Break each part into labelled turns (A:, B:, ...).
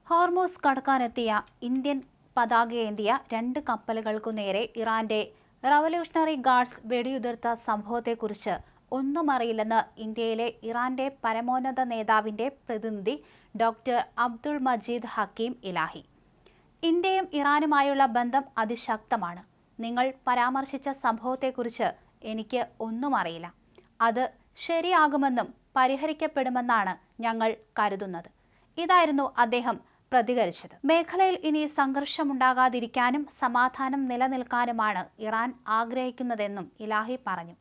A: Hormuz കടക്കാനെത്തിയ Indian പതാകയേന്തിയ രണ്ട് കപ്പലുകൾക്കു നേരെ ഇറാന്റെ റവല്യൂഷണറി ഗാർഡ്സ് വെടിയുതിർത്ത സംഭവത്തെക്കുറിച്ച് ഒന്നും അറിയില്ലെന്ന് ഇന്ത്യയിലെ ഇറാന്റെ പരമോന്നത നേതാവിന്റെ പ്രതിനിധി ഡോക്ടർ അബ്ദുൾ മജീദ് ഹക്കീം ഇലാഹി. ഇന്ത്യയും ഇറാനുമായുള്ള ബന്ധം അതിശക്തമാണ്. നിങ്ങൾ പരാമർശിച്ച സംഭവത്തെക്കുറിച്ച് എനിക്ക് ഒന്നും അറിയില്ല. അത് ശരിയാകുമെന്നും പരിഹരിക്കപ്പെടുമെന്നാണ് ഞങ്ങൾ കരുതുന്നത്. ഇതായിരുന്നു അദ്ദേഹം പ്രതികരിച്ചത്. മേഖലയിൽ ഇനി സംഘർഷമുണ്ടാകാതിരിക്കാനും സമാധാനം നിലനിൽക്കാനുമാണ് ഇറാൻ ആഗ്രഹിക്കുന്നതെന്നും ഇലാഹി പറഞ്ഞു.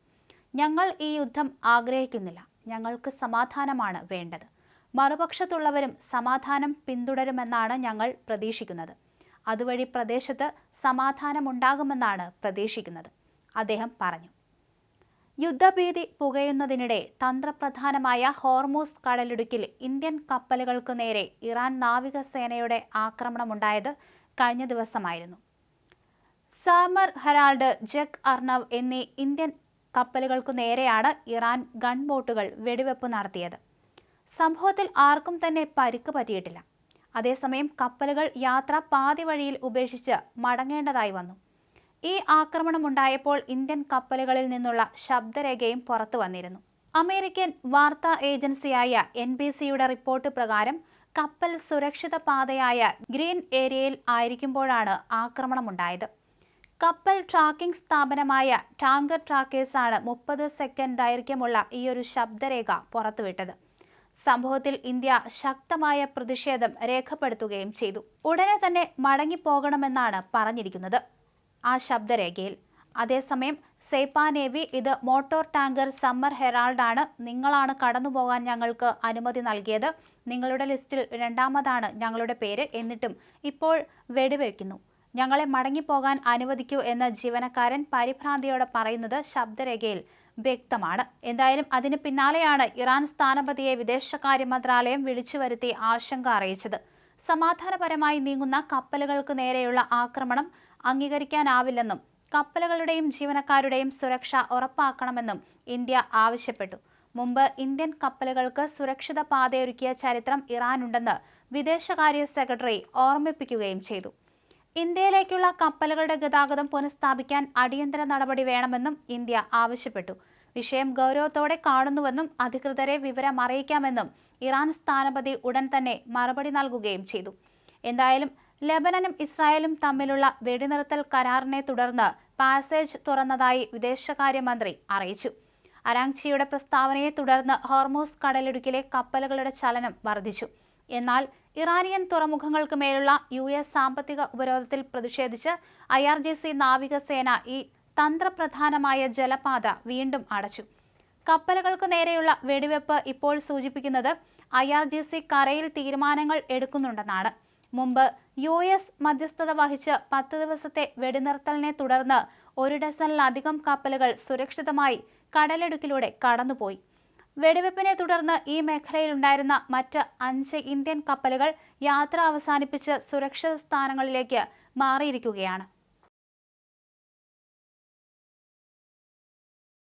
A: ഞങ്ങൾ ഈ യുദ്ധം ആഗ്രഹിക്കുന്നില്ല. ഞങ്ങൾക്ക് സമാധാനമാണ് വേണ്ടത്. മറുപക്ഷത്തുള്ളവരും സമാധാനം പിന്തുടരുമെന്നാണ് ഞങ്ങൾ പ്രതീക്ഷിക്കുന്നത്. അതുവഴി പ്രദേശത്ത് സമാധാനമുണ്ടാകുമെന്നാണ് പ്രതീക്ഷിക്കുന്നത്, അദ്ദേഹം പറഞ്ഞു. യുദ്ധഭീതി പുകയുന്നതിനിടെ തന്ത്രപ്രധാനമായ ഹോർമൂസ് കടലിടുക്കിൽ ഇന്ത്യൻ കപ്പലുകൾക്ക് നേരെ ഇറാൻ നാവികസേനയുടെ ആക്രമണമുണ്ടായത് കഴിഞ്ഞ ദിവസമായിരുന്നു. സാമർ ഹെറാൾഡ്, ജഗ് അർണവ് എന്നീ ഇന്ത്യൻ കപ്പലുകൾക്കു നേരെയാണ് ഇറാൻ ഗൺബോട്ടുകൾ വെടിവെപ്പ് നടത്തിയത്. സംഭവത്തിൽ ആർക്കും തന്നെ പരിക്ക് പറ്റിയിട്ടില്ല. അതേസമയം കപ്പലുകൾ യാത്ര പാതി വഴിയിൽ ഉപേക്ഷിച്ച് മടങ്ങേണ്ടതായി വന്നു. ഈ ആക്രമണമുണ്ടായപ്പോൾ ഇന്ത്യൻ കപ്പലുകളിൽ നിന്നുള്ള ശബ്ദരേഖയും പുറത്തു വന്നിരുന്നു. അമേരിക്കൻ വാർത്താ ഏജൻസിയായ NBCയുടെ റിപ്പോർട്ട് പ്രകാരം കപ്പൽ സുരക്ഷിത പാതയായ ഗ്രീൻ ഏരിയയിൽ ആയിരിക്കുമ്പോഴാണ് ആക്രമണമുണ്ടായത്. കപ്പൽ ട്രാക്കിംഗ് സ്ഥാപനമായ ടാങ്കർ ട്രാക്കേഴ്സാണ് 30 സെക്കൻഡ് ദൈർഘ്യമുള്ള ഈയൊരു ശബ്ദരേഖ പുറത്തുവിട്ടത്. സംഭവത്തിൽ ഇന്ത്യ ശക്തമായ പ്രതിഷേധം രേഖപ്പെടുത്തുകയും ചെയ്തു. ഉടനെ തന്നെ മടങ്ങിപ്പോകണമെന്നാണ് പറഞ്ഞിരിക്കുന്നത് ആ ശബ്ദരേഖയിൽ. അതേസമയം സേപ്പ നേവി ഇത് മോട്ടോർ ടാങ്കർ സമ്മർ ഹെറാൾഡാണ്. നിങ്ങളാണ് കടന്നുപോകാൻ ഞങ്ങൾക്ക് അനുമതി നൽകിയത്. നിങ്ങളുടെ ലിസ്റ്റിൽ രണ്ടാമതാണ് ഞങ്ങളുടെ പേര്. എന്നിട്ടും ഇപ്പോൾ വെടിവെക്കുന്നു. ഞങ്ങളെ മടങ്ങിപ്പോകാൻ അനുവദിക്കൂ എന്ന് ജീവനക്കാരൻ പരിഭ്രാന്തിയോടെ പറയുന്നത് ശബ്ദരേഖയിൽ വ്യക്തമാണ്. എന്തായാലും അതിന് പിന്നാലെയാണ് ഇറാൻ സ്ഥാനപതിയെ വിദേശകാര്യ മന്ത്രാലയം വിളിച്ചു വരുത്തി ആശങ്ക അറിയിച്ചത്. സമാധാനപരമായി നീങ്ങുന്ന കപ്പലുകൾക്ക് നേരെയുള്ള ആക്രമണം അംഗീകരിക്കാനാവില്ലെന്നും കപ്പലുകളുടെയും ജീവനക്കാരുടെയും സുരക്ഷ ഉറപ്പാക്കണമെന്നും ഇന്ത്യ ആവശ്യപ്പെട്ടു. മുമ്പ് ഇന്ത്യൻ കപ്പലുകൾക്ക് സുരക്ഷിത പാതയൊരുക്കിയ ചരിത്രം ഇറാനുണ്ടെന്ന് വിദേശകാര്യ സെക്രട്ടറി ഓർമ്മിപ്പിക്കുകയും ചെയ്തു. ഇന്ത്യയിലേക്കുള്ള കപ്പലുകളുടെ ഗതാഗതം പുനഃസ്ഥാപിക്കാൻ അടിയന്തര നടപടി വേണമെന്നും ഇന്ത്യ ആവശ്യപ്പെട്ടു. വിഷയം ഗൗരവത്തോടെ കാണുന്നുവെന്നും അധികൃതരെ വിവരം അറിയിക്കാമെന്നും ഇറാൻ സ്ഥാനപതി ഉടൻ തന്നെ മറുപടി നൽകുകയും ചെയ്തു. എന്തായാലും ലെബനനും ഇസ്രായേലും തമ്മിലുള്ള വെടിനിർത്തൽ കരാറിനെ തുടർന്ന് പാസേജ് തുറന്നതായി വിദേശകാര്യമന്ത്രി അറിയിച്ചു. അരാങ്ചിയുടെ പ്രസ്താവനയെ തുടർന്ന് ഹോർമൂസ് കടലിടുക്കിലെ കപ്പലുകളുടെ ചലനം വർദ്ധിച്ചു. എന്നാൽ ഇറാനിയൻ തുറമുഖങ്ങൾക്ക് മേലുള്ള US സാമ്പത്തിക ഉപരോധത്തിൽ പ്രതിഷേധിച്ച് IRGC നാവികസേന ഈ തന്ത്രപ്രധാനമായ ജലപാത വീണ്ടും അടച്ചു. കപ്പലുകൾക്ക് നേരെയുള്ള വെടിവെപ്പ് ഇപ്പോൾ സൂചിപ്പിക്കുന്നത് IRGC കരയിൽ തീരുമാനങ്ങൾ എടുക്കുന്നുണ്ടെന്നാണ്. മുമ്പ് US മധ്യസ്ഥത വഹിച്ച് 10 ദിവസത്തെ വെടിനിർത്തലിനെ തുടർന്ന് 1 ഡസനിലധികം കപ്പലുകൾ സുരക്ഷിതമായി കടലിടുക്കിലൂടെ കടന്നുപോയി. വെടിവെപ്പിനെ തുടർന്ന് ഈ മേഖലയിലുണ്ടായിരുന്ന മറ്റ് 5 ഇന്ത്യൻ കപ്പലുകൾ യാത്ര അവസാനിപ്പിച്ച് സുരക്ഷിത സ്ഥാനങ്ങളിലേക്ക് മാറിയിരിക്കുകയാണ്.